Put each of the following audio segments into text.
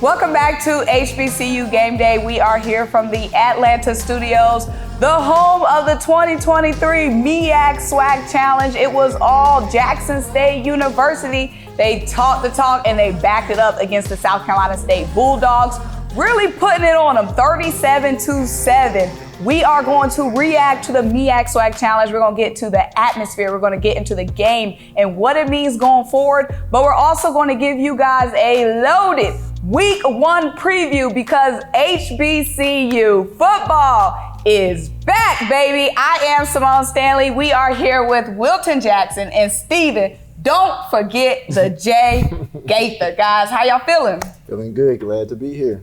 Welcome back to HBCU Game Day. We are here from the Atlanta studios, the home of the 2023 MEAC-SWAC Challenge. It was all Jackson State University. They talked the talk and they backed it up against the South Carolina State Bulldogs, really putting it on them 37-7. We are going to react to the MEAC-SWAC Challenge. We're going to get to the atmosphere. We're going to get into the game and what it means going forward. But we're also going to give you guys a loaded Week 1 preview because HBCU football is back, baby. I am Simone Stanley. We are here with Wilton Jackson and Steven. Don't forget the J. Gaither. Guys, how y'all feeling? Feeling good. Glad to be here.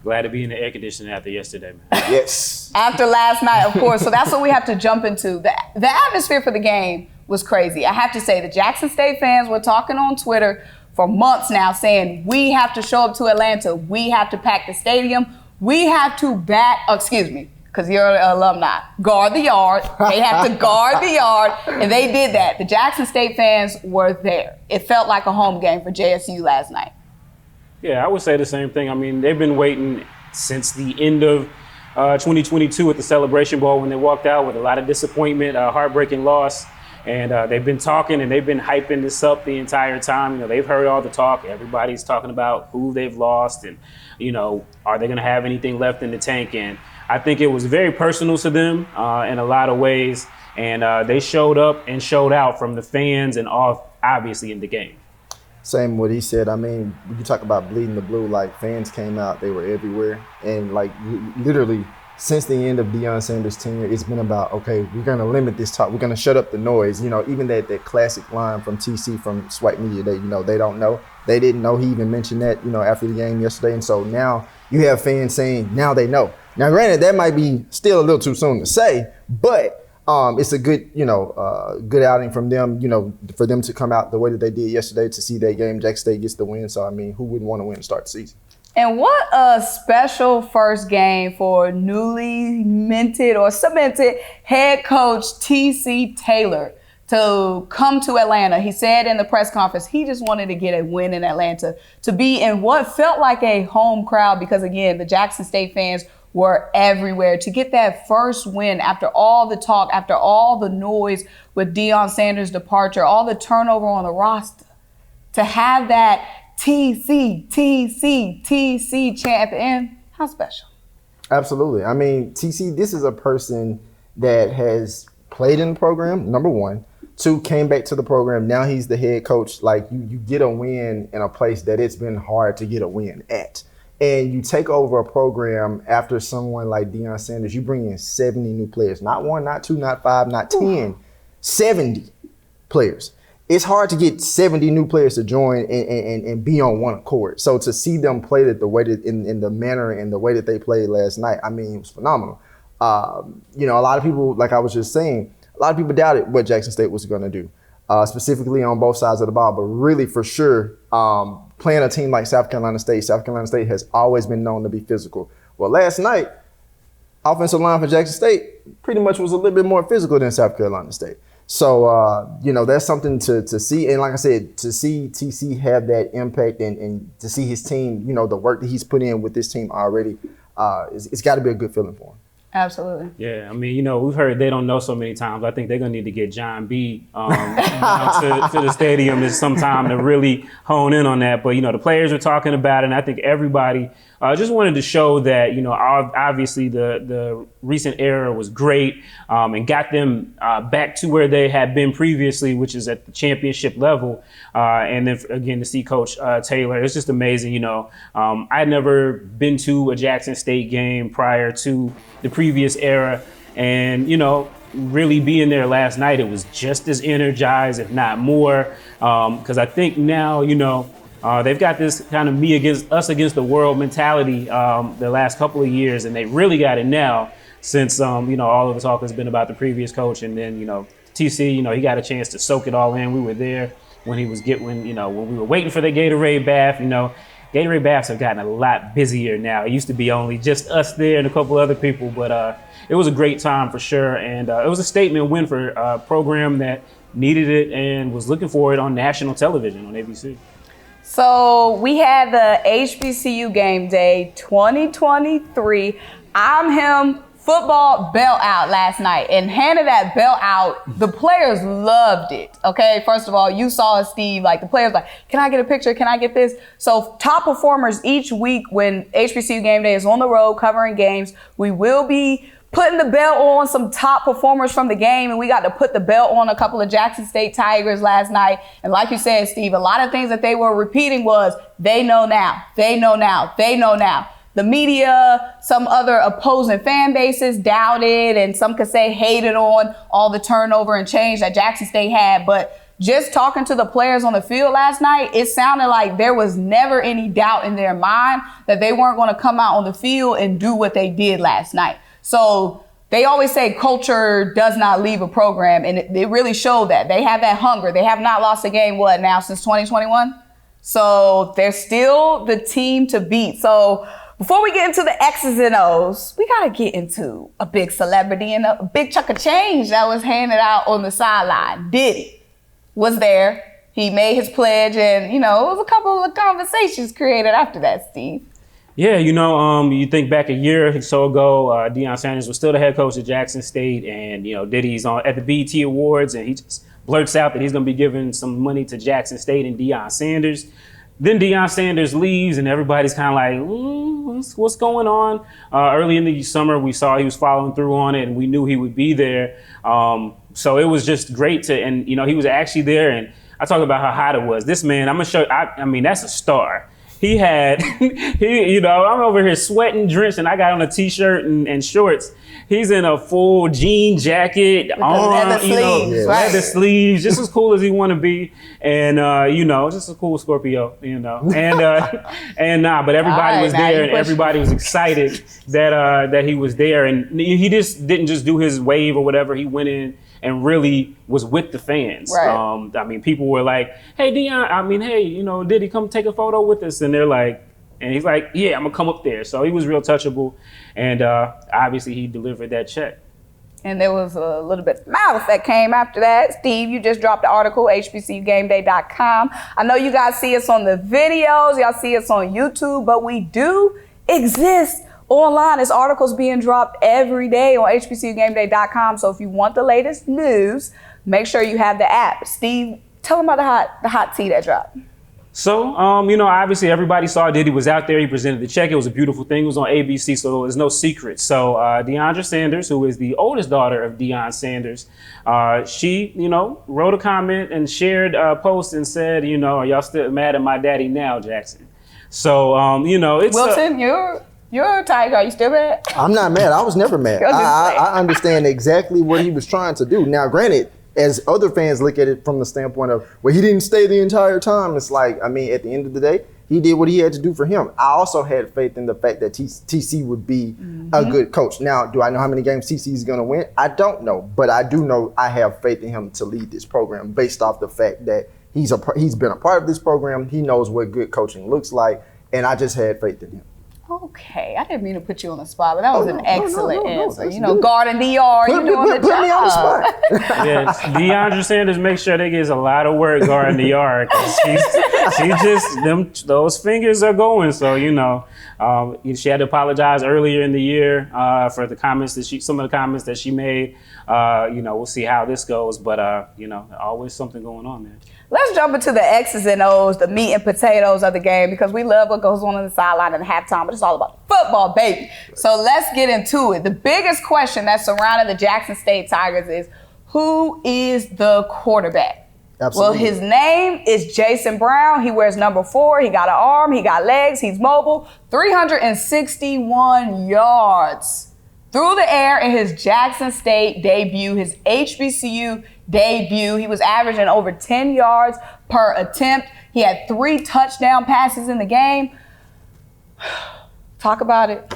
Glad to be in the air conditioning after yesterday, man. Yes. After last night, of course. So that's what we have to jump into. The atmosphere for the game was crazy. I have to say, the Jackson State fans were talking on Twitter for months now saying, we have to show up to Atlanta. We have to pack the stadium. We have to because you're an alumni, guard the yard. They have to guard the yard, and they did that. The Jackson State fans were there. It felt like a home game for JSU last night. Yeah, I would say the same thing. I mean, they've been waiting since the end of 2022 at the Celebration Bowl when they walked out with a lot of disappointment, heartbreaking loss. And they've been talking and they've been hyping this up the entire time. You know, they've heard all the talk. Everybody's talking about who they've lost and, you know, are they going to have anything left in the tank? And I think it was very personal to them in a lot of ways. And they showed up and showed out from the fans and all, obviously, in the game. Same what he said. I mean, you talk about bleeding the blue, like fans came out, they were everywhere. And like literally since the end of Deion Sanders' tenure, it's been about, okay, we're going to limit this talk. We're going to shut up the noise. You know, even that classic line from TC from SWAC Media Day, you know, they don't know. They didn't know. He even mentioned that, you know, after the game yesterday. And so now you have fans saying, now they know. Now, granted, that might be still a little too soon to say, but it's a good, you know, good outing from them, you know, for them to come out the way that they did yesterday to see that game. Jackson State gets the win. So, I mean, who wouldn't want to win to start the season? And what a special first game for newly minted or cemented head coach TC Taylor to come to Atlanta. He said in the press conference he just wanted to get a win in Atlanta, to be in what felt like a home crowd because, again, the Jackson State fans were everywhere. To get that first win after all the talk, after all the noise with Deion Sanders' departure, all the turnover on the roster, to have that TC chant at the end, how special? Absolutely. I mean, TC, this is a person that has played in the program, number one. 2, came back to the program. Now he's the head coach. Like, you get a win in a place that it's been hard to get a win at. And you take over a program after someone like Deion Sanders, you bring in 70 new players. Not 1, not 2, not 5, not 10, 70 players. It's hard to get 70 new players to join and be on one accord. So to see them play it the way that in the manner and the way that they played last night, I mean, it was phenomenal. You know, a lot of people, like I was just saying, a lot of people doubted what Jackson State was going to do, specifically on both sides of the ball. But really, for sure, playing a team like South Carolina State has always been known to be physical. Well, last night, offensive line for Jackson State pretty much was a little bit more physical than South Carolina State. So, you know, that's something to see. And like I said, to see TC have that impact and to see his team, you know, the work that he's put in with this team already, it's got to be a good feeling for him. Absolutely. Yeah, I mean, you know, we've heard they don't know so many times. I think they're going to need to get John B. To the stadium at some time to really hone in on that. But, you know, the players are talking about it, and I think everybody just wanted to show that, you know, obviously the recent era was great and got them back to where they had been previously, which is at the championship level. And then, again, to see Coach Taylor, it's just amazing. You know, I'd never been to a Jackson State game prior to the previous era. And, you know, really being there last night, it was just as energized, if not more, because I think now, you know, they've got this kind of me against us against the world mentality the last couple of years, and they really got it now since, you know, all of the talk has been about the previous coach. And then, you know, TC, you know, he got a chance to soak it all in. We were there when when we were waiting for the Gatorade bath. You know, Gatorade baths have gotten a lot busier now. It used to be only just us there and a couple other people, but it was a great time for sure. And it was a statement win for a program that needed it and was looking for it on national television on ABC. So we had the HBCU Game Day 2023. I'm him football belt out last night and handed that belt out. The players loved it. Okay, first of all, you saw it, Steve. Like the players, like, can I get a picture? Can I get this? So top performers each week when HBCU Game Day is on the road covering games, we will be putting the belt on some top performers from the game, and we got to put the belt on a couple of Jackson State Tigers last night. And like you said, Steve, a lot of things that they were repeating was, they know now, they know now, they know now. The media, some other opposing fan bases doubted, and some could say hated on all the turnover and change that Jackson State had. But just talking to the players on the field last night, it sounded like there was never any doubt in their mind that they weren't going to come out on the field and do what they did last night. So they always say culture does not leave a program, and it really showed that. They have that hunger. They have not lost a game, since 2021? So they're still the team to beat. So before we get into the X's and O's, we got to get into a big celebrity and a big chunk of change that was handed out on the sideline. Diddy was there. He made his pledge, and, it was a couple of conversations created after that, Steve. Yeah, you think back a year or so ago, Deion Sanders was still the head coach at Jackson State, and, Diddy's at the BET Awards, and he just blurts out that he's going to be giving some money to Jackson State and Deion Sanders. Then Deion Sanders leaves, and everybody's kind of like, what's going on? Early in the summer, we saw he was following through on it, and we knew he would be there. So it was just great and he was actually there, and I talk about how hot it was. This man, I'm going to show you, I mean, that's a star. He had, I'm over here sweating, drenched, and I got on a t-shirt and shorts. He's in a full jean jacket, leather sleeves, leather sleeves, just as cool as he want to be, and just a cool Scorpio, but everybody was there, and everybody was excited that he was there, and he just didn't just do his wave or whatever. He went in and really was with the fans. Right. People were like, hey, Deion, did he come take a photo with us? And they're like, and he's like, yeah, I'm gonna come up there. So he was real touchable, and obviously he delivered that check. And there was a little bit of mouth that came after that. Steve, you just dropped the article, HBCUGameday.com. I know you guys see us on the videos, y'all see us on YouTube, but we do exist online. This article's being dropped every day on HBCUGameday.com. So if you want the latest news, make sure you have the app. Steve, tell them about the hot tea that dropped. So, obviously everybody saw Diddy was out there. He presented the check. It was a beautiful thing. It was on ABC, so there's no secret. So Deandra Sanders, who is the oldest daughter of Deion Sanders, she, wrote a comment and shared a post and said, are y'all still mad at my daddy now, Jackson? So, it's Wilson, you're a Tiger. Are you still mad? I'm not mad. I was never mad. I understand exactly what he was trying to do. Now, granted, as other fans look at it from the standpoint of, well, he didn't stay the entire time. It's like, at the end of the day, he did what he had to do for him. I also had faith in the fact that TC would be a good coach. Now, do I know how many games TC is going to win? I don't know, but I do know I have faith in him to lead this program based off the fact that he's been a part of this program. He knows what good coaching looks like, and I just had faith in him. Okay, I didn't mean to put you on the spot, but that was an excellent answer. Good. Guarding DR, Put me on the spot. Yes, Deandra Sanders makes sure they get a lot of work guarding the yard, because those fingers are going. So she had to apologize earlier in the year for the comments some of the comments that she made. We'll see how this goes, but always something going on there. Let's jump into the X's and O's, the meat and potatoes of the game, because we love what goes on the sideline and halftime, but it's all about football, baby. So let's get into it. The biggest question that surrounded the Jackson State Tigers is, who is the quarterback? Absolutely. Well, his name is Jason Brown. He wears number 4. He got an arm. He got legs. He's mobile. 361 yards through the air in his Jackson State debut, his HBCU debut. He was averaging over 10 yards per attempt. He had 3 touchdown passes in the game. Talk about it.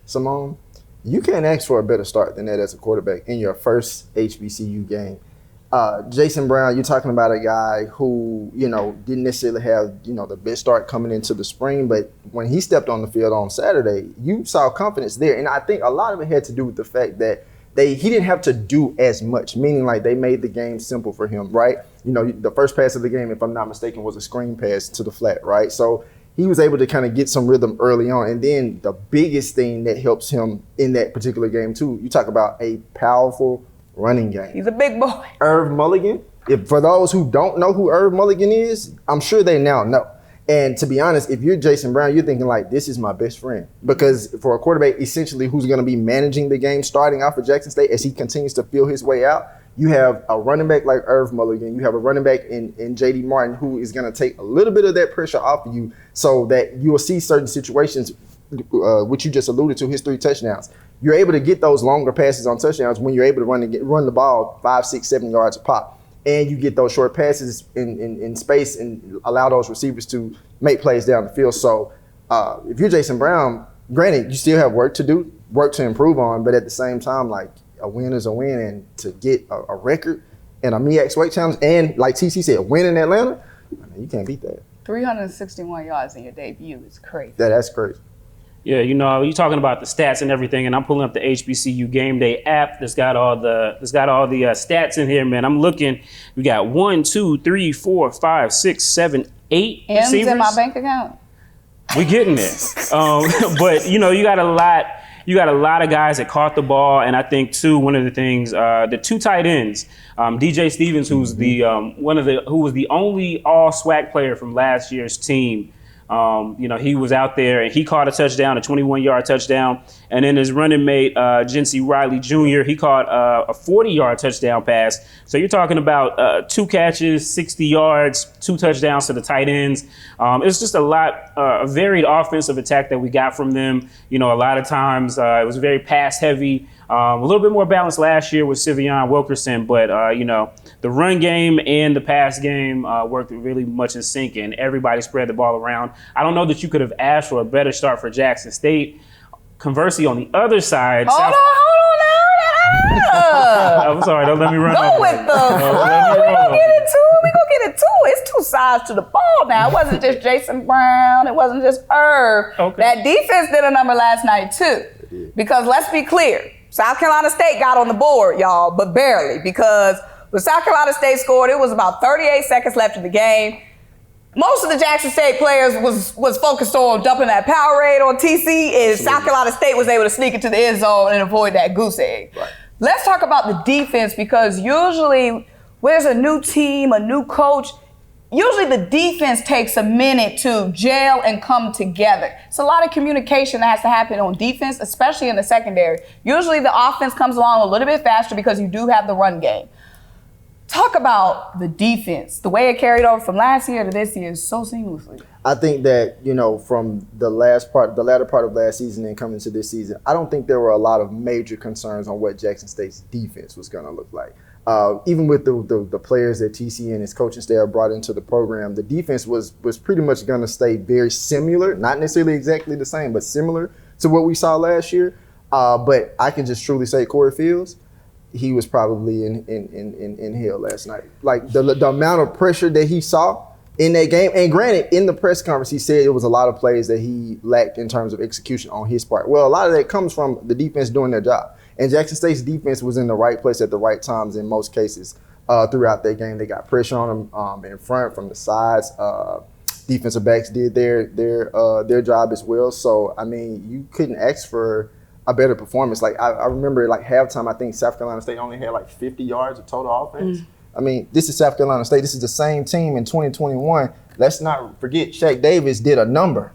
Simone, you can't ask for a better start than that as a quarterback in your first HBCU game. Jason Brown, you're talking about a guy who, didn't necessarily have, the best start coming into the spring, but when he stepped on the field on Saturday, you saw confidence there. And I think a lot of it had to do with the fact that he didn't have to do as much, meaning like they made the game simple for him, right? You know, the first pass of the game, if I'm not mistaken, was a screen pass to the flat, right? So he was able to kind of get some rhythm early on. And then the biggest thing that helps him in that particular game too, you talk about a powerful running game. He's a big boy. Irv Mulligan, for those who don't know who Irv Mulligan is, I'm sure they now know. And to be honest, if you're Jason Brown, you're thinking like, this is my best friend. Because for a quarterback, essentially, who's going to be managing the game starting out for Jackson State as he continues to feel his way out, you have a running back like Irv Mulligan. You have a running back in J.D. Martin who is going to take a little bit of that pressure off of you so that you will see certain situations, which you just alluded to, his 3 touchdowns. You're able to get those longer passes on touchdowns when you're able to run the ball 5, 6, 7 yards a pop. And you get those short passes in space and allow those receivers to make plays down the field. So if you're Jason Brown, granted, you still have work to improve on, but at the same time, like, a win is a win, and to get a record and a MEAC-SWAC challenge, and like TC said, win in Atlanta, I mean, you can't beat that. 361 yards in your debut is crazy. That's crazy. Yeah, you know, you're talking about the stats and everything, and I'm pulling up the HBCU Gameday app that's got all the stats in here, man. I'm looking. We got 1, 2, 3, 4, 5, 6, 7, 8 M's receivers in my bank account. We getting there, but you know, you got a lot of guys that caught the ball, and I think too, one of the things, the 2 tight ends, DJ Stevens, who's who was the only all SWAC player from last year's team. You know, he was out there and he caught a touchdown, a 21-yard touchdown. And then his running mate, Jinsey Riley Jr., he caught a 40-yard touchdown pass. So you're talking about 2 catches, 60 yards, 2 touchdowns to the tight ends. It's just a varied offensive attack that we got from them. You know, a lot of times it was very pass heavy. A little bit more balanced last year with Sivion Wilkerson, but you know, the run game and the pass game worked really much in sync, and everybody spread the ball around. I don't know that you could have asked for a better start for Jackson State. Conversely, on the other side, Hold on now. I'm sorry, don't let me run Go over. with the flow. We gonna get it too. It's 2 sides to the ball now. It wasn't just Jason Brown. It wasn't just Irv. Okay. That defense did a number last night too. Because let's be clear, South Carolina State got on the board, y'all, but barely. Because when South Carolina State scored, it was about 38 seconds left in the game. Most of the Jackson State players was focused on dumping that Powerade on TC, and South Carolina State was able to sneak into the end zone and avoid that goose egg. Right. Let's talk about the defense, because usually when there's a new team, a new coach, usually the defense takes a minute to gel and come together. It's a lot of communication that has to happen on defense, especially in the secondary. Usually the offense comes along a little bit faster because you do have the run game. Talk about the defense, the way it carried over from last year to this year so seamlessly. I think that, you know, from the latter part of last season and coming to this season, I don't think there were a lot of major concerns on what Jackson State's defense was going to look like. Even with the players that TC and his coaching staff brought into the program, the defense was pretty much going to stay very similar, not necessarily exactly the same, but similar to what we saw last year. But I can just truly say Corey Fields, he was probably in hell last night. Like the amount of pressure that he saw in that game, and granted, in the press conference, he said it was a lot of plays that he lacked in terms of execution on his part. Well, a lot of that comes from the defense doing their job. And Jackson State's defense was in the right place at the right times in most cases throughout that game. They got pressure on them in front, from the sides. Defensive backs did their job as well. So, I mean, you couldn't ask for a better performance. Like, I remember, like, halftime, I think South Carolina State only had, like, 50 yards of total offense. I mean, this is South Carolina State. This is the same team in 2021. Let's not forget Shaq Davis did a number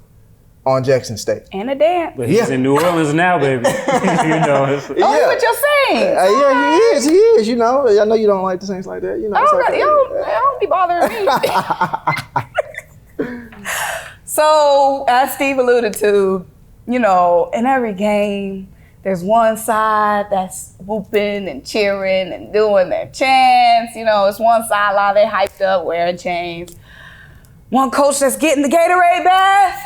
on Jackson State. And a dance. But he's in New Orleans now, baby. You know. What you're saying. Yeah, he is, you know. I know you don't like the Saints like that. You know, don't be bothering me. So, as Steve alluded to, you know, in every game, there's one side that's whooping and cheering and doing their chants. You know, it's one sideline, they hyped up, wearing chains. One coach that's getting the Gatorade bath.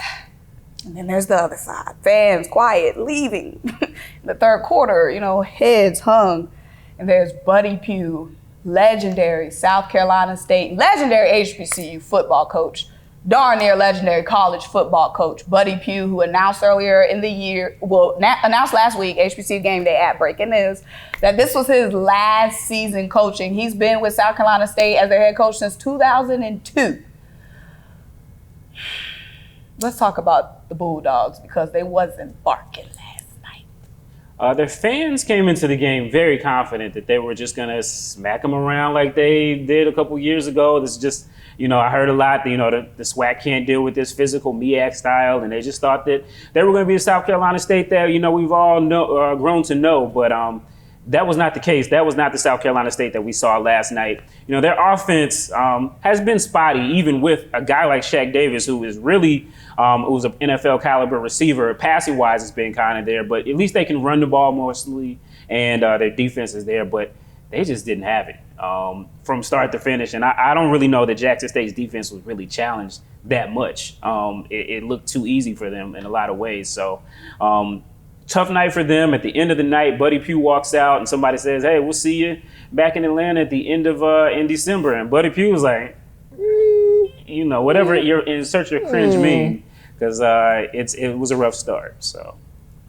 And then there's the other side. Fans quiet, leaving. In the third quarter, you know, heads hung. And there's Buddy Pugh, legendary South Carolina State, legendary HBCU football coach, darn near legendary college football coach, Buddy Pugh, who announced earlier in the year, announced last week, HBCU Gameday at Breaking News, that this was his last season coaching. He's been with South Carolina State as their head coach since 2002. Let's talk about the Bulldogs because they wasn't barking last night. Their fans came into the game very confident that they were just going to smack them around like they did a couple years ago. This is just, I heard a lot that, the SWAC can't deal with this physical MEAC style, and they just thought that they were going to be a South Carolina State that, we've all grown to know. But that was not the case. That was not the South Carolina State that we saw last night. Their offense has been spotty, even with a guy like Shaq Davis, who is really who's an NFL caliber receiver. Passing wise, it's been kind of there, but at least they can run the ball mostly, and their defense is there. But they just didn't have it from start to finish. And I don't really know that Jackson State's defense was really challenged that much. It looked too easy for them in a lot of ways. So tough night for them. At the end of the night, Buddy Pugh walks out and somebody says, "Hey, we'll see you back in Atlanta at the end of in December." And Buddy Pugh was like, whatever your insert your cringe mean, because it was a rough start. So,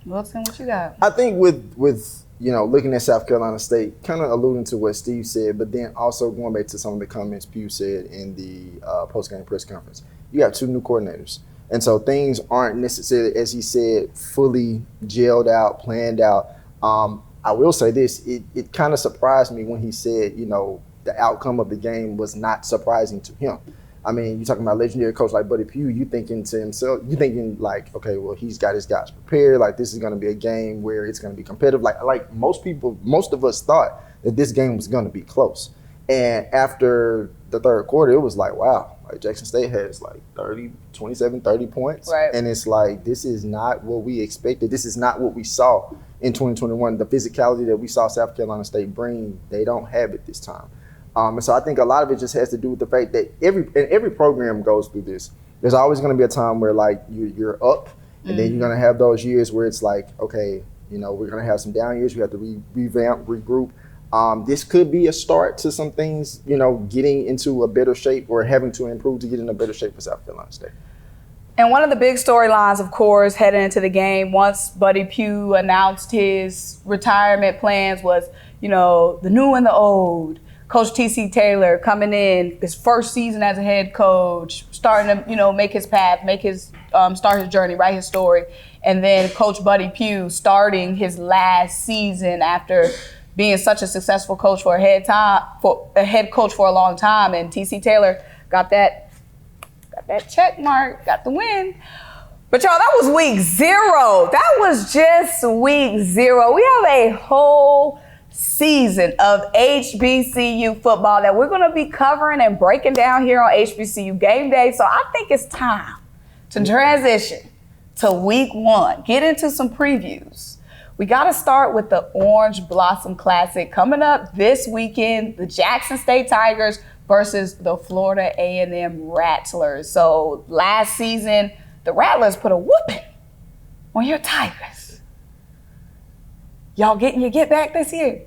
Wilson, what you got? I think with looking at South Carolina State, kind of alluding to what Steve said, but then also going back to some of the comments Pugh said in the post-game press conference. You have two new coordinators. And so things aren't necessarily, as he said, fully gelled out, planned out. I will say this, it kind of surprised me when he said, the outcome of the game was not surprising to him. I mean, you're talking about a legendary coach like Buddy Pugh, you thinking to himself, you thinking like, okay, well, he's got his guys prepared. Like, this is going to be a game where it's going to be competitive. Like most of us thought that this game was going to be close. And after the third quarter, it was like, wow, like Jackson State has like 30 points. Right. And it's like, this is not what we expected. This is not what we saw in 2021. The physicality that we saw South Carolina State bring, they don't have it this time. And so I think a lot of it just has to do with the fact that every program goes through this. There's always going to be a time where like you're up, and then you're going to have those years where it's like, okay, we're going to have some down years. We have to revamp, regroup. This could be a start to some things, getting into a better shape or having to improve to get in a better shape for South Carolina State. And one of the big storylines, of course, heading into the game, once Buddy Pugh announced his retirement plans, was, the new and the old. Coach T.C. Taylor coming in, his first season as a head coach, starting to, make his path, start his journey, write his story. And then Coach Buddy Pugh starting his last season after being such a successful coach for a head coach for a long time. And T.C. Taylor got that check mark, got the win. But y'all, that was week 0. That was just week 0. We have a whole season of HBCU football that we're going to be covering and breaking down here on HBCU Gameday. So I think it's time to transition to week 1, get into some previews. We got to start with the Orange Blossom Classic coming up this weekend, the Jackson State Tigers versus the Florida A&M Rattlers. So last season, the Rattlers put a whooping on your Tigers. Y'all getting your get back this year?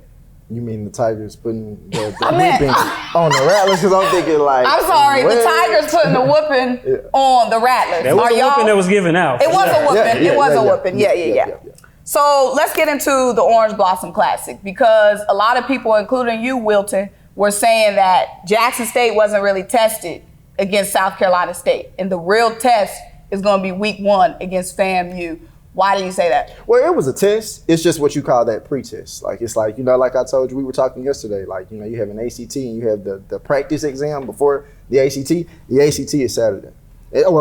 You mean the Tigers putting the whooping on the Rattlers? Because I'm thinking like, I'm sorry, the Tigers putting the whooping on the Rattlers. That was a whooping that was given out. It was a whooping. Yeah. So let's get into the Orange Blossom Classic, because a lot of people, including you, Wilton, were saying that Jackson State wasn't really tested against South Carolina State, and the real test is going to be week 1 against FAMU. Why do you say that? Well, it was a test. It's just what you call that pre-test. Like, it's like, like I told you, we were talking yesterday, like, you have an ACT and you have the practice exam before the ACT. The ACT is Saturday.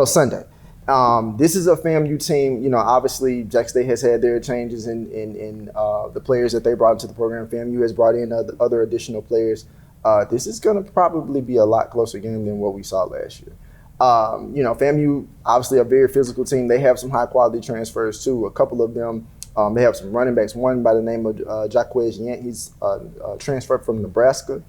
Sunday. This is a FAMU team. Obviously, Jackson State has had their changes in the players that they brought into the program. FAMU has brought in other additional players. This is going to probably be a lot closer game than what we saw last year. FAMU, obviously a very physical team. They have some high-quality transfers, too. A couple of them, they have some running backs. One by the name of Jaquez Yant. He's transferred from Nebraska.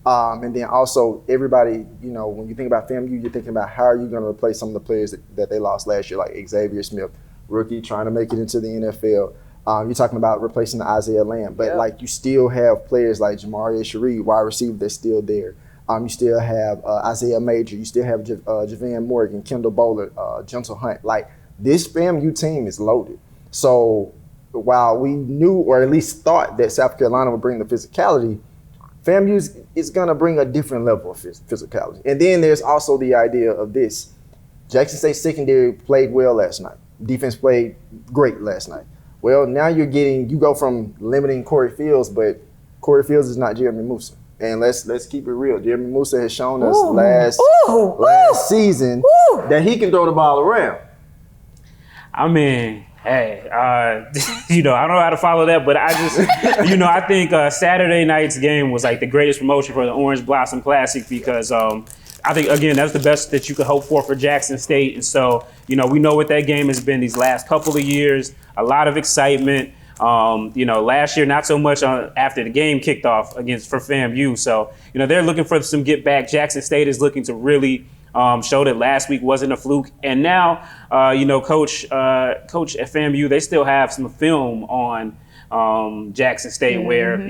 And then also everybody, when you think about FAMU, you're thinking about how are you going to replace some of the players that they lost last year, like Xavier Smith, rookie, trying to make it into the NFL. You're talking about replacing Isaiah Lamb. But, you still have players like Jamari Sharee, wide receiver, that's still there. You still have Isaiah Major. You still have Javan Morgan, Kendall Bowler, Gentle Hunt. Like, this FAMU team is loaded. So while we knew, or at least thought, that South Carolina would bring the physicality, FAMU is going to bring a different level of physicality. And then there's also the idea of this. Jackson State secondary played well last night. Defense played great last night. Well, now you go from limiting Corey Fields, but Corey Fields is not Jeremy Musa. And let's keep it real. Jeremy Musa has shown us last season that he can throw the ball around. I mean, hey, I don't know how to follow that, but I just, I think Saturday night's game was like the greatest promotion for the Orange Blossom Classic because I think, again, that's the best that you could hope for Jackson State. And so, we know what that game has been these last couple of years, a lot of excitement. Last year, not so much after the game kicked off for FAMU. So, they're looking for some get back. Jackson State is looking to really show that last week wasn't a fluke. And now, Coach at FAMU, they still have some film on Jackson State where,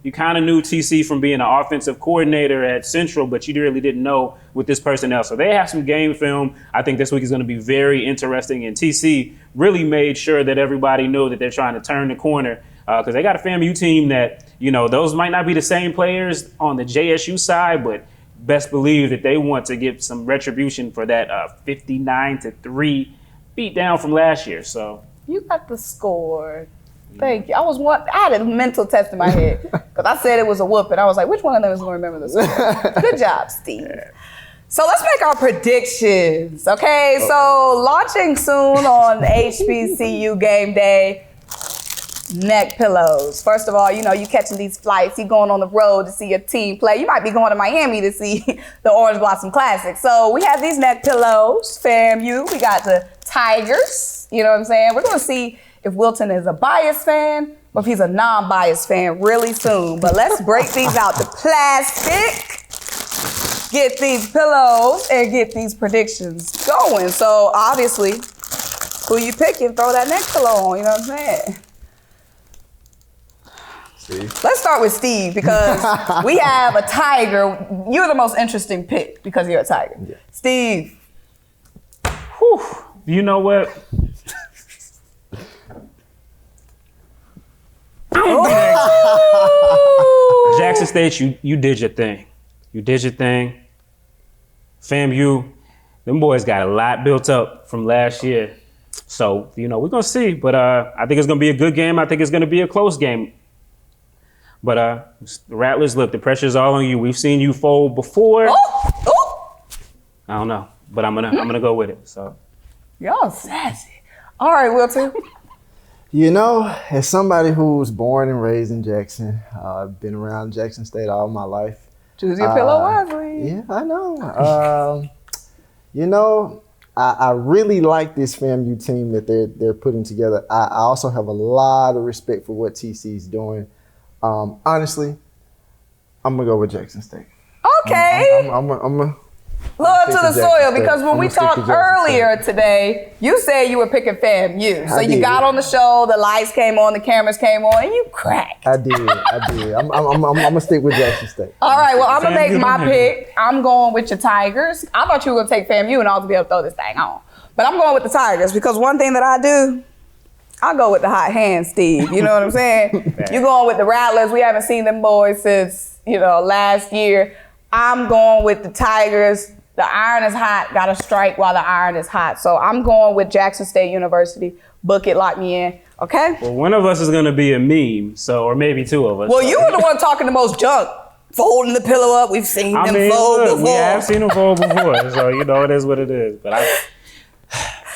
you kind of knew TC from being an offensive coordinator at Central, but you really didn't know with this personnel. So they have some game film. I think this week is going to be very interesting. And TC really made sure that everybody knew that they're trying to turn the corner because they got a FAMU team that, those might not be the same players on the JSU side, but best believe that they want to get some retribution for that 59-3 beat down from last year. So you got the score. Thank you. I had a mental test in my head because I said it was a whooping. I was like, which one of them is going to remember this score? Good job, Steve. So let's make our predictions, okay? So launching soon on HBCU Gameday, neck pillows. First of all, you catching these flights, you going on the road to see your team play. You might be going to Miami to see the Orange Blossom Classic. So we have these neck pillows, FAMU. We got the Tigers, you know what I'm saying? We're going to see if Wilton is a biased fan or if he's a non-biased fan really soon. But let's break these out the plastic, get these pillows, and get these predictions going. So obviously, who you picking, throw that neck pillow on, you know what I'm saying? Steve. Let's start with Steve because we have a Tiger. You're the most interesting pick because you're a Tiger. Yeah. Steve. Whew. You know what? Jackson State, you did your thing. You did your thing. FAMU, them boys got a lot built up from last year. So, we're going to see. But I think it's going to be a good game. I think it's going to be a close game. But the Rattlers, look, the pressure's all on you. We've seen you fold before. I don't know, but I'm gonna go with it. So, y'all sassy. All right, Wilton. As somebody who's born and raised in Jackson, I've been around Jackson State all my life. Choose your pillow wisely. Yeah, I know. I really like this FAMU team that they're putting together. I also have a lot of respect for what TC's doing. Honestly, I'm gonna go with Jackson State. Okay. I'm lower to the soil because when we talked earlier today, you said you were picking FAMU. So you got on the show, the lights came on, the cameras came on, and you cracked. I did. I'm gonna stick with Jackson State. All right, well, I'm gonna make my pick. I'm going with your Tigers. I thought you were gonna take FAMU and I was gonna be able to throw this thing on. But I'm going with the Tigers because one thing that I do, I go with the hot hand, Steve. You know what I'm saying? You're going with the Rattlers. We haven't seen them boys since, last year. I'm going with the Tigers. The iron is hot. Got to strike while the iron is hot. So I'm going with Jackson State University. Book it, lock me in. Okay? Well, one of us is going to be a meme, or maybe two of us. Well, you were the one talking the most junk. Folding the pillow up. We've seen them fold before. We have seen them fold before. So, it is what it is. But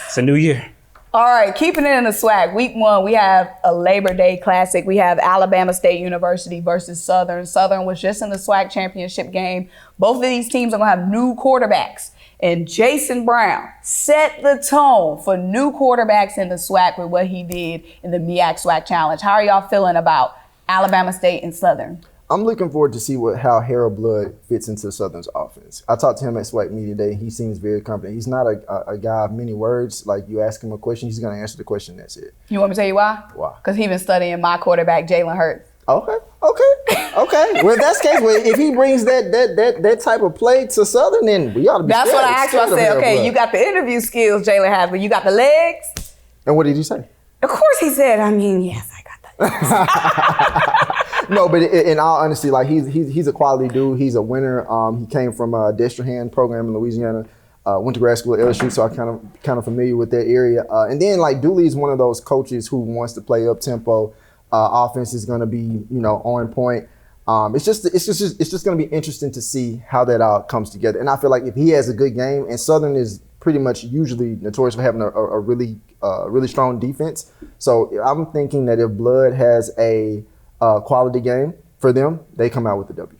it's a new year. All right, keeping it in the SWAC. Week 1, we have a Labor Day Classic. We have Alabama State University versus Southern. Southern was just in the SWAC championship game. Both of these teams are going to have new quarterbacks. And Jason Brown set the tone for new quarterbacks in the SWAC with what he did in the MEAC-SWAC Challenge. How are y'all feeling about Alabama State and Southern? I'm looking forward to see how Harold Blood fits into Southern's offense. I talked to him at SWAC Media Day. He seems very confident. He's not a guy of many words. Like, you ask him a question, he's going to answer the question. That's it. You want me to tell you why? Why? Because he's been studying my quarterback, Jalen Hurts. Okay. Okay. Well, if that's the case, if he brings that type of play to Southern, then we ought to be. That's what I asked you. I said, okay, you got the interview skills, Jalen has, but you got the legs. And what did you say? Of course, he said. I mean, yes, I got that. No, but in all honesty, like he's a quality dude. He's a winner. He came from a Destrehan program in Louisiana. Went to grad school at LSU, so I kind of familiar with that area. And then like Dooley is one of those coaches who wants to play up tempo. Offense is going to be on point. It's just going to be interesting to see how that all comes together. And I feel like if he has a good game, and Southern is pretty much usually notorious for having a really strong defense. So I'm thinking that if Blood has a quality game for them, they come out with the W.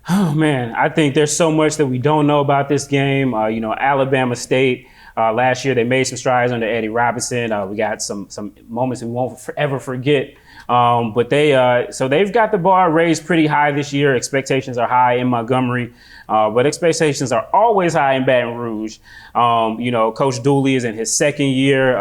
Oh man, I think there's so much that we don't know about this game. Alabama State last year they made some strides under Eddie Robinson. We got some moments we won't ever forget. But they've got the bar raised pretty high this year. Expectations are high in Montgomery, but expectations are always high in Baton Rouge. Coach Dooley is in his second year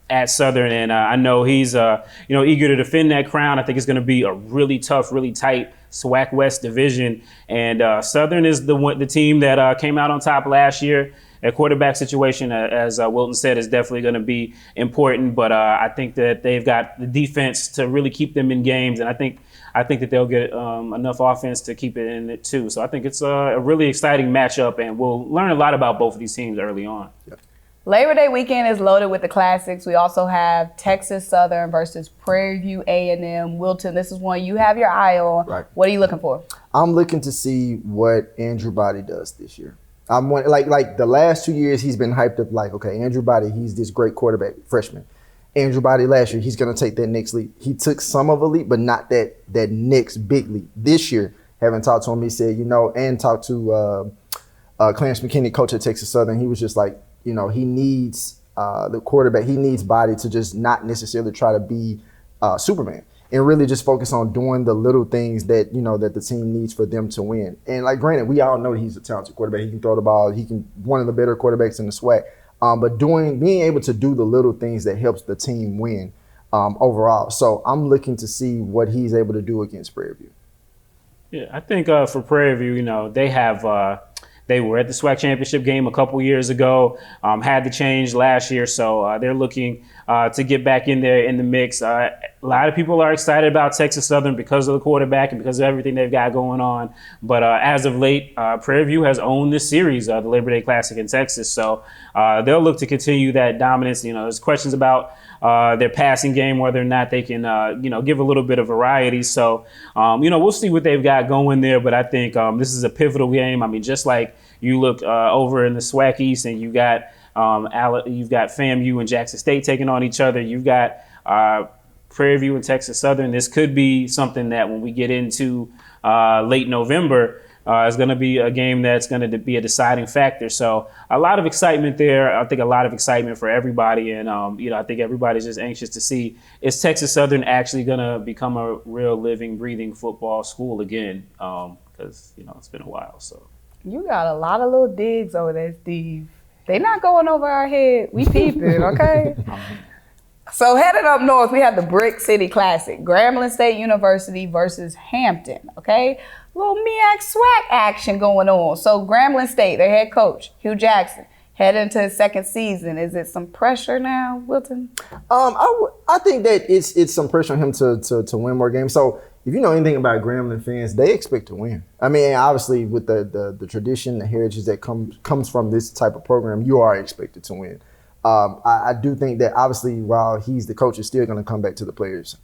at Southern, and I know he's eager to defend that crown. I think it's going to be a really tough, really tight SWAC West division, and Southern is the team that came out on top last year. Their quarterback situation, as Wilton said, is definitely going to be important, but I think that they've got the defense to really keep them in games, and I think that they'll get enough offense to keep it in it too. So I think it's a really exciting matchup, and we'll learn a lot about both of these teams early on. Yep. Labor Day weekend is loaded with the classics. We also have Texas Southern versus Prairie View A&M. Wilton, this is one you have your eye on. Right. What are you looking for? I'm looking to see what Andrew Body does this year. I'm like the last 2 years he's been hyped up like, okay, Andrew Body, he's this great quarterback, freshman. Andrew Body last year, he's going to take that next leap. He took some of a leap, but not that next big leap. This year, having talked to him, he said, and talked to Clarence McKinney, coach at Texas Southern, he was just like, he needs the quarterback, he needs Body to just not necessarily try to be Superman and really just focus on doing the little things that, that the team needs for them to win. And like, granted, we all know he's a talented quarterback. He can throw the ball. One of the better quarterbacks in the SWAC. But being able to do the little things that helps the team win overall. So I'm looking to see what he's able to do against Prairie View. Yeah, I think for Prairie View, they have they were at the SWAC championship game a couple years ago, had the change last year, so they're looking to get back in there in the mix. A lot of people are excited about Texas Southern because of the quarterback and because of everything they've got going on. But as of late, Prairie View has owned this series, the Labor Day Classic in Texas, so they'll look to continue that dominance. There's questions about their passing game, whether or not they can, give a little bit of variety. So, we'll see what they've got going there. But I think this is a pivotal game. I mean, just like you look over in the SWAC East and you've got FAMU and Jackson State taking on each other. You've got Prairie View and Texas Southern. This could be something that when we get into late November, is going to be a game that's going to be a deciding factor. So a lot of excitement there. I think a lot of excitement for everybody. And, I think everybody's just anxious to see, is Texas Southern actually going to become a real living, breathing football school again? Because, it's been a while. So you got a lot of little digs over there, Steve. They not going over our head. We peeping, okay? So headed up north, we have the Brick City Classic. Grambling State University versus Hampton, okay? Little MEAC-SWAC action going on. So Grambling State, their head coach, Hugh Jackson, heading into his second season. Is it some pressure now, Wilton? I think that it's some pressure on him to win more games. So if you know anything about Grambling fans, they expect to win. I mean, obviously with the tradition, the heritage that comes from this type of program, you are expected to win. I do think that obviously while he's the coach, it's still going to come back to the players.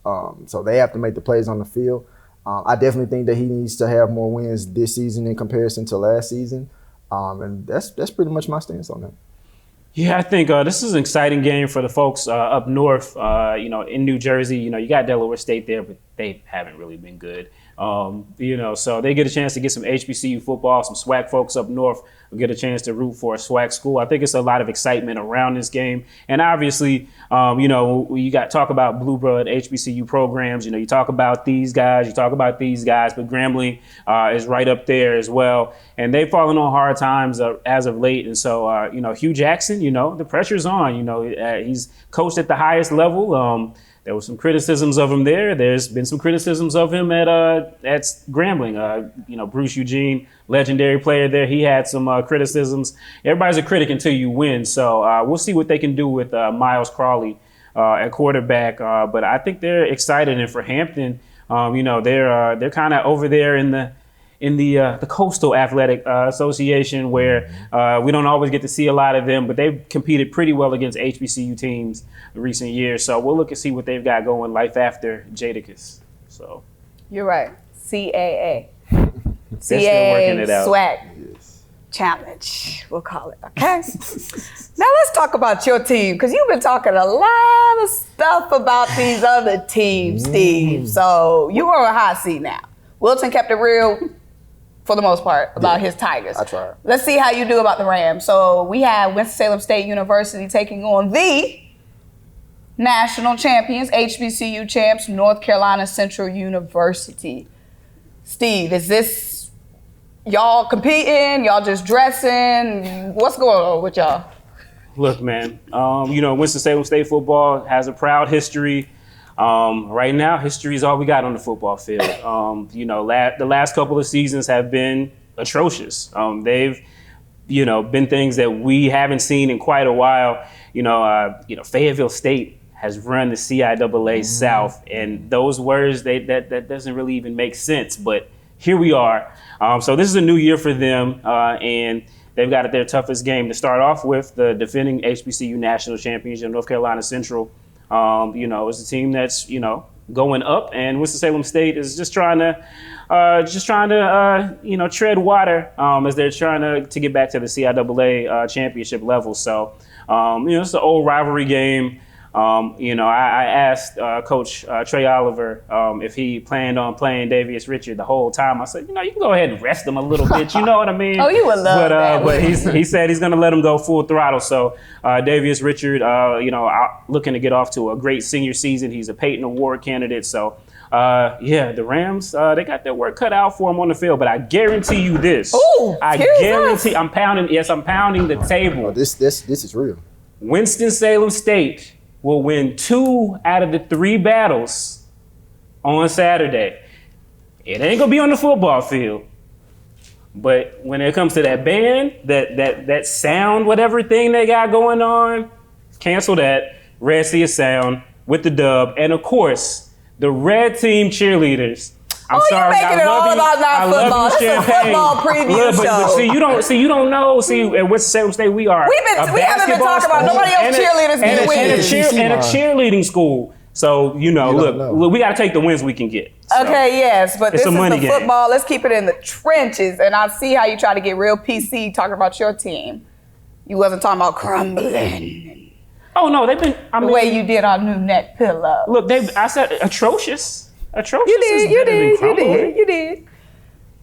So they have to make the plays on the field. I definitely think that he needs to have more wins this season in comparison to last season. And that's pretty much my stance on that. Yeah, I think this is an exciting game for the folks up north, in New Jersey. You got Delaware State there, but they haven't really been good. So they get a chance to get some HBCU football. Some SWAC folks up north will get a chance to root for a SWAC school. I think it's a lot of excitement around this game. And obviously, you got talk about blue blood HBCU programs. You talk about these guys, but Grambling is right up there as well. And they've fallen on hard times as of late. And so, Hugh Jackson, the pressure's on. He's coached at the highest level. There was some criticisms of him there. There's been some criticisms of him at Grambling. Bruce Eugene, legendary player there. He had some criticisms. Everybody's a critic until you win. So we'll see what they can do with Miles Crawley at quarterback. But I think they're excited. And for Hampton, they're kind of over there in the Coastal Athletic Association, where we don't always get to see a lot of them, but they've competed pretty well against HBCU teams in recent years. So we'll look and see what they've got going life after Jadakiss. So you're right. CAA. They're still working it out. SWAC challenge, we'll call it. Okay. Now let's talk about your team, because you've been talking a lot of stuff about these other teams, Steve. So you are a hot seat now. Wilton kept it real for the most part about his Tigers. I tried. Let's see how you do about the Rams. So we have Winston-Salem State University taking on the national champions, HBCU champs, North Carolina Central University. Steve, is this y'all competing? Y'all just dressing? What's going on with y'all? Look, man, Winston-Salem State football has a proud history. Right now, history is all we got on the football field. The last couple of seasons have been atrocious. They've, been things that we haven't seen in quite a while. Fayetteville State has run the CIAA South, and those words that doesn't really even make sense. But here we are. So this is a new year for them, and they've got their toughest game to start off with, the defending HBCU national championship, North Carolina Central. It's a team that's, going up, and Winston-Salem State is just trying to tread water as they're trying to get back to the CIAA championship level. So, it's an old rivalry game. I asked Coach Trey Oliver if he planned on playing Davius Richard the whole time. I said, you can go ahead and rest him a little bit. You know what I mean? Oh, you would love that. But he said he's going to let him go full throttle. So Davius Richard, looking to get off to a great senior season. He's a Peyton Award candidate. So, the Rams, they got their work cut out for them on the field. But I guarantee you this. Ooh, I'm pounding the table. Oh, this is real. Winston-Salem State will win 2 out of the 3 battles on Saturday. It ain't gonna be on the football field, but when it comes to that band, that sound, whatever thing they got going on, cancel that. Red Sea of Sound with the dub, and of course the red team cheerleaders. I'm sorry, you're making it all about not football. This is a football preview show. You don't know. At Winston-Salem State, we are we haven't been talking about nobody else cheerleaders getting wins. And a cheerleading school. So, look, we got to take the wins we can get. So, okay, yes, but this is the game. football. Let's keep it in the trenches. And I see how you try to get real PC talking about your team. You wasn't talking about crumbling. Oh, no, they've been. The way you did our new neck pillow. Look, I said atrocious. Atrocious. You did.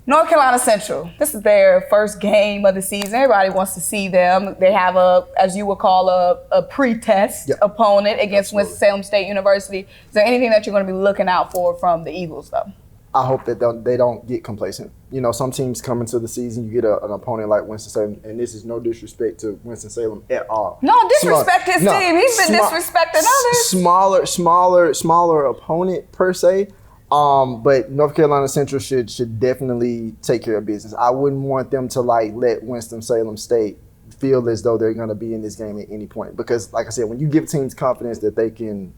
North Carolina Central. This is their first game of the season. Everybody wants to see them. They have as you would call a pre-test opponent against Winston-Salem State University. Is there anything that you're going to be looking out for from the Eagles, though? I hope that they don't get complacent. Some teams come into the season, you get an opponent like Winston-Salem, and this is no disrespect to Winston-Salem at all. No, disrespect his team. He's been disrespecting others. Smaller opponent per se. But North Carolina Central should definitely take care of business. I wouldn't want them to let Winston-Salem State feel as though they're going to be in this game at any point. Because, like I said, when you give teams confidence that they can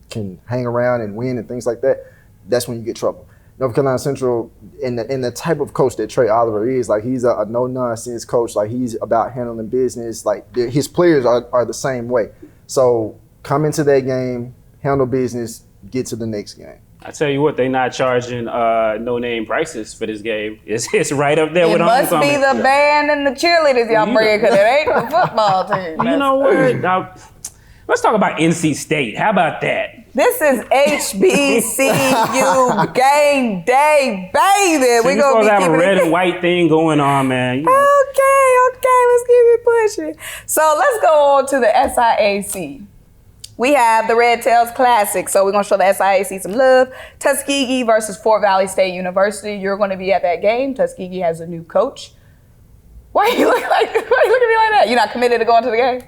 hang around and win and things like that, that's when you get trouble. North Carolina Central, in the type of coach that Trey Oliver is, he's a no-nonsense coach. He's about handling business. His players are the same way. So come into that game, handle business, get to the next game. I tell you what, they not charging no-name prices for this game. It's right up there with homecoming. It must be the band and the cheerleaders y'all bring, because it ain't the football team. You know what? Now, let's talk about NC State. How about that? This is HBCU Game Day, baby. We're going to have a red and white thing going on, man. Okay, let's keep it pushing. So let's go on to the SIAC. We have the Red Tails Classic, so we're going to show the SIAC some love. Tuskegee versus Fort Valley State University. You're going to be at that game. Tuskegee has a new coach. Why are you looking at me like that? You're not committed to going to the game?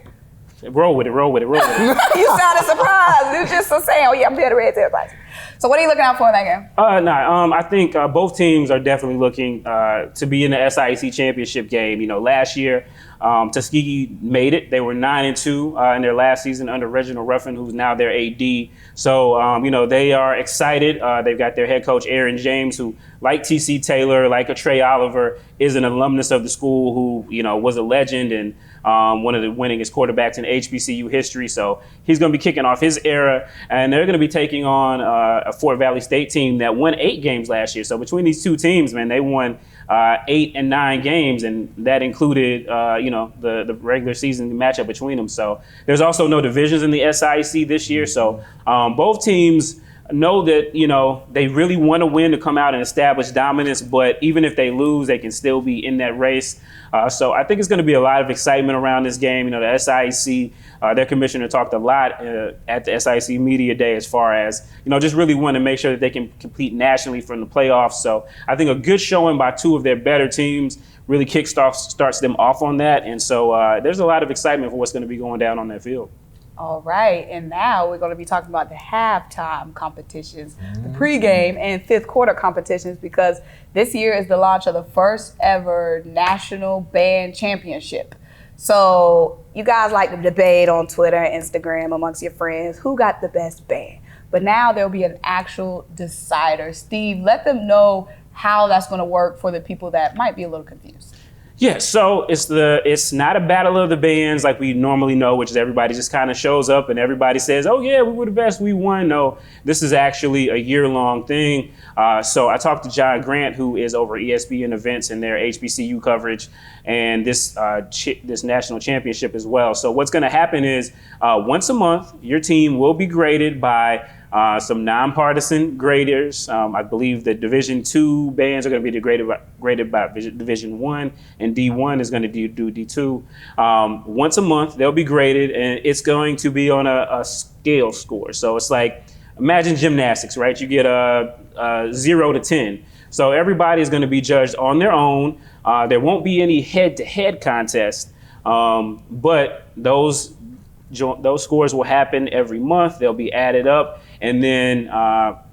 Roll with it. You sounded surprised. You just so saying, oh yeah, I'm here to red advice. So what are you looking out for in that game? I think both teams are definitely looking to be in the SIAC championship game. You know, last year, Tuskegee made it. They were 9-2 in their last season under Reginald Ruffin, who's now their AD. So, you know, they are excited. They've got their head coach, Aaron James, who, like TC Taylor, like a Trey Oliver, is an alumnus of the school who, you know, was a legend and one of the winningest quarterbacks in HBCU history. So he's going to be kicking off his era, and they're going to be taking on a Fort Valley State team that won 8 games last year. So between these two teams, man, they won 8 and 9 games, and that included, you know, the regular season matchup between them. So there's also no divisions in the SIAC this year. So both teams know that, you know, they really want to win to come out and establish dominance, but even if they lose, they can still be in that race. So I think it's going to be a lot of excitement around this game. You know, the SIAC, their commissioner talked a lot at the SIAC Media Day as far as, you know, just really want to make sure that they can compete nationally from the playoffs. So I think a good showing by 2 of their better teams really starts them off on that. And so there's a lot of excitement for what's going to be going down on that field. All right, and now we're going to be talking about the halftime competitions, the pregame and 5th quarter competitions, because this year is the launch of the first ever National Band Championship. So you guys like to debate on Twitter and Instagram amongst your friends who got the best band. But now there'll be an actual decider. Steve, let them know how that's going to work for the people that might be a little confused. Yeah, so it's not a battle of the bands like we normally know, which is everybody just kind of shows up and everybody says, oh yeah, we were the best, we won. No, this is actually a year-long thing. So I talked to John Grant, who is over ESPN events and their HBCU coverage, and this national championship as well. So what's going to happen is once a month, your team will be graded by some nonpartisan graders. I believe the Division II bands are going to be graded by Division I, and D1 is going to do D2. Once a month, they'll be graded, and it's going to be on a scale score. So it's like, imagine gymnastics, right? You get a 0 to 10. So everybody is going to be judged on their own. There won't be any head-to-head contest, but those scores will happen every month. They'll be added up. And then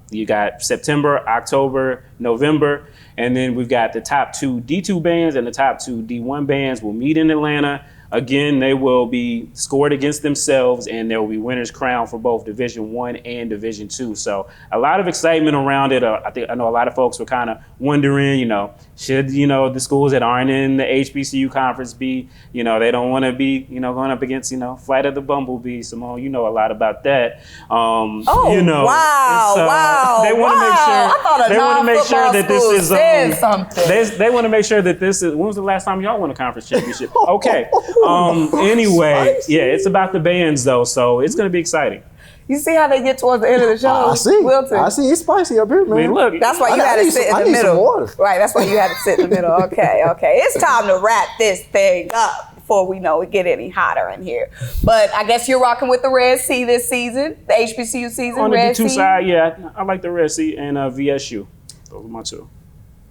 you got September, October, November. And then we've got the top 2 D2 bands and the top 2 D1 bands will meet in Atlanta. Again, they will be scored against themselves, and there will be winners crowned for both Division I and Division II. So a lot of excitement around it. I know a lot of folks were kind of wondering, you know, should, you know, the schools that aren't in the HBCU conference be, you know, they don't want to be, you know, going up against, you know, Flight of the Bumblebee. Simone, you know a lot about that. Oh, you know, wow. They want to make sure. I thought they want to make sure that this is something. They want to make sure that this is. When was the last time y'all won a conference championship? Okay. Anyway, yeah, it's about the bands though, so it's going to be exciting. You see how they get towards the end of the show? I see. Wilton. I see. It's spicy up here, man. I mean, look, that's why you had to sit in the middle. Some water. Right, that's why you had to sit in the middle. Okay. It's time to wrap this thing up before we know it get any hotter in here. But I guess you're rocking with the Red Sea this season, the HBCU season. On the Red D2 Sea. side, yeah, I like the Red Sea and VSU. Those are my 2.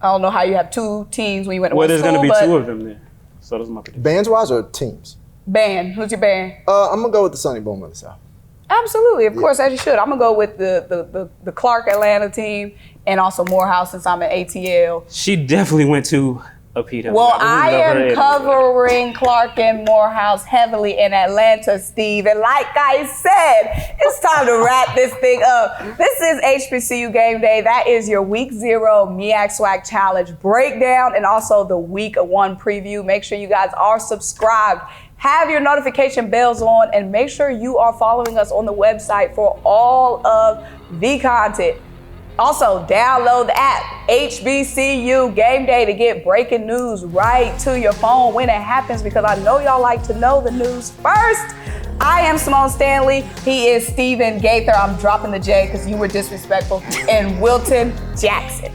I don't know how you have 2 teams when you went to Well, one there's school, going to be but 2 of them there. So those are my predictions. Bands-wise or teams? Band. Who's your band? I'm going to go with the Sonny Boom of the South. Absolutely, of course, as you should. I'm gonna go with the Clark Atlanta team and also Morehouse since I'm at ATL. She definitely went to a Pete. Well, I am covering Clark and Morehouse heavily in Atlanta, Steve. And like I said, it's time to wrap this thing up. This is HBCU Game Day. That is your Week 0 MEAC-SWAC Challenge breakdown and also the Week 1 preview. Make sure you guys are subscribed. Have your notification bells on, and make sure you are following us on the website for all of the content. Also, download the app, HBCU Gameday, to get breaking news right to your phone when it happens, because I know y'all like to know the news first. I am Simone Stanley. He is Stephen Gaither. I'm dropping the J because you were disrespectful. And Wilton Jackson.